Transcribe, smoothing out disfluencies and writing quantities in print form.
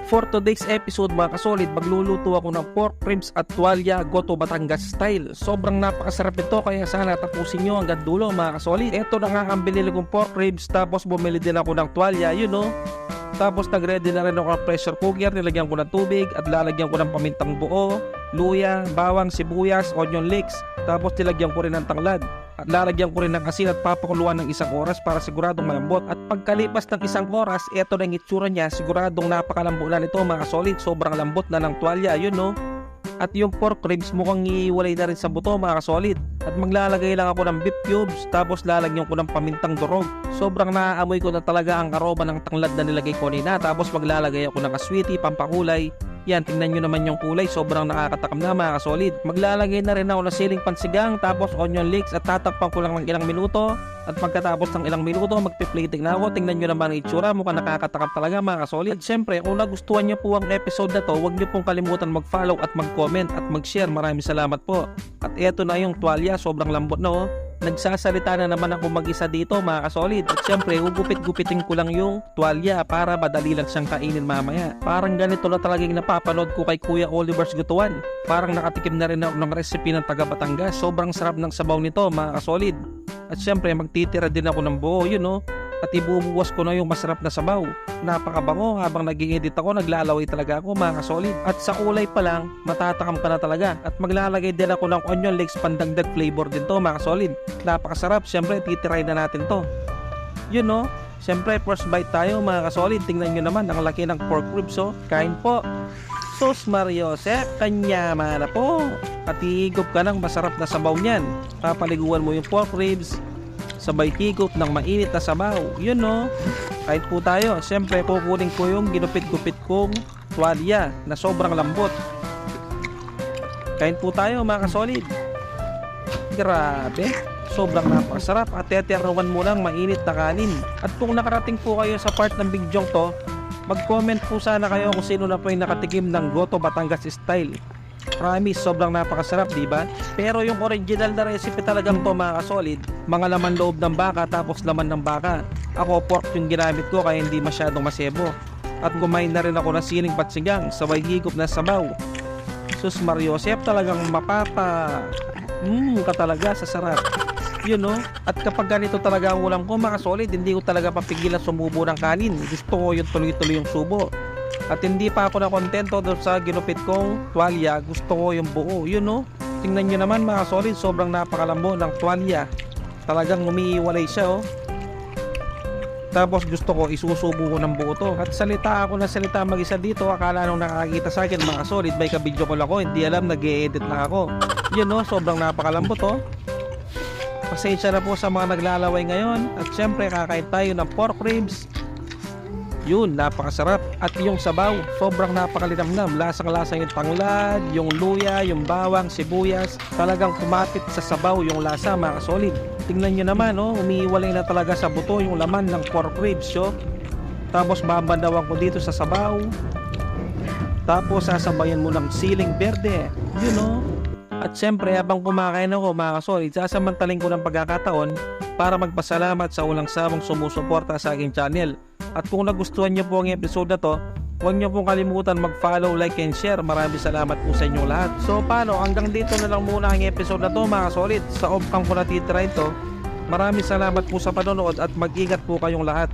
For today's episode mga kasolid, magluluto ako ng pork ribs at tuwalya goto Batangas style. Sobrang napakasarap ito kaya sana tapusin nyo hanggang dulo mga kasolid. Ito na nga ang binili kong pork ribs, tapos bumili din ako ng tuwalya, Tapos nagready na rin ako ng pressure cooker, nilagyan ko ng tubig at lalagyan ko ng pamintang buo, luya, bawang, sibuyas, onion leeks. Tapos nilagyan ko rin ng tanglad. At lalagyan ko rin ng asin at papakuluan ng 1 oras para siguradong malambot. At pagkalipas ng 1 oras, eto na yung itsura niya. Siguradong napakalambo na nito mga solid. Sobrang lambot na ng tuwalya, At yung pork ribs mukhang iiwalay na rin sa buto mga solid. At maglalagay lang ako ng beef cubes, tapos lalagyan ko ng pamintang durog. Sobrang naaamoy ko na talaga ang aroma ng tanglad na nilagay ko nina. Tapos maglalagay ako ng aswiti, pampakulay. Yan, tingnan nyo naman yung kulay, sobrang nakakatakam na mga kasolid. Maglalagay na rin ako ng siling pansigang, tapos onion leeks at tatakpan ko lang ng ilang minuto. At pagkatapos ng ilang minuto, magpiplating na ako. Tingnan nyo naman ang itsura, mukhang nakakatakam talaga mga kasolid. At syempre, kung nagustuhan nyo po ang episode na to, huwag nyo pong kalimutan mag-follow at mag-comment at mag-share. Maraming salamat po. At eto na yung tuwalya, sobrang lambot na Nagsasalita na naman ako mag-isa dito mga kasolid. At syempre, gugupit-gupitin ko lang yung tuwalya para madali lang siyang kainin mamaya. Parang ganito na talagang napapanood ko kay Kuya Oliver's Gutuan. Parang nakatikim na rin ako ng recipe ng taga Batangas. Sobrang sarap ng sabaw nito mga kasolid. At syempre, magtitira din ako ng buo, At ibubuwas ko na yung masarap na sabaw. Napakabango, habang nag-i-edit ako, naglalaway talaga ako mga kasolid. At sa kulay pa lang, matatakam ka na talaga. At maglalagay din ako ng onion leeks, pandagdag flavor din to mga kasolid. Napakasarap, syempre titry na natin to. Syempre first bite tayo mga kasolid. Tingnan nyo naman, ang laki ng pork ribs Kain po. Sus Mariose, kanyama na po. At higop ka ng masarap na sabaw niyan. Papaliguan mo yung pork ribs, sabay higop ng mainit na sabaw. Kahit po tayo. Siyempre kukunin ko yung ginupit-gupit kong tuwalya na sobrang lambot. Kain po tayo mga kasolid. Grabe, sobrang napakasarap. At tetirawan mo lang mainit na kanin. At kung nakarating po kayo sa part ng bidyong to, mag-comment po sana kayo kung sino na po yung nakatikim ng goto Batangas style. Promise, sobrang napakasarap, diba? Pero yung original na recipe talagang to mga kasolid, mga laman loob ng baka tapos laman ng baka. Ako pork yung ginamit ko kaya hindi masyadong masebo. At kumain na rin ako ng siling patsigang, sabay higop na sabaw. Sus Mariosep, talagang mapapa ka talaga sa sarap. At kapag ganito talaga ang ulam ko mga solid, hindi ko talaga papigilan sumubo ng kanin. Gusto ko yung tuloy-tuloy yung subo. At hindi pa ako nakontento doon sa ginupit kong tuwalya, gusto ko yung buo, Tingnan nyo naman mga solid, sobrang napakalambo ng tuwalya. Talagang umiiwalay siya, Tapos gusto ko isusubo ko ng buo to. At salita ako na salita mag-isa dito. Akala nung nakakita sa akin mga solid, may kabidyo ko lang ako, hindi alam, nag-e-edit lang ako. Sobrang napakalambo to. Pasensya na po sa mga naglalaway ngayon. At syempre kakain tayo ng pork ribs. Napakasarap. At yung sabaw, sobrang napakalinamnam. Lasang-lasa yung tanglad, yung luya, yung bawang, sibuyas. Talagang kumapit sa sabaw yung lasa mga solid. Tingnan nyo naman, umiiwalay na talaga sa buto yung laman ng pork ribs, Tapos babandawan ko dito sa sabaw. Tapos sasabayan mo ng siling berde, At syempre, habang kumakain ako mga solid, sasamantaling ko ng pagkakataon para magpasalamat sa walang sawang sumusuporta sa aking channel. At kung nagustuhan nyo po ang episode na to, huwag nyo pong kalimutan mag-follow, like, and share. Maraming salamat po sa inyong lahat. So paano, hanggang dito na lang muna ang episode na to mga solid. Sa off cam ko natitira ito. Maraming salamat po sa panonood at mag-ingat po kayong lahat.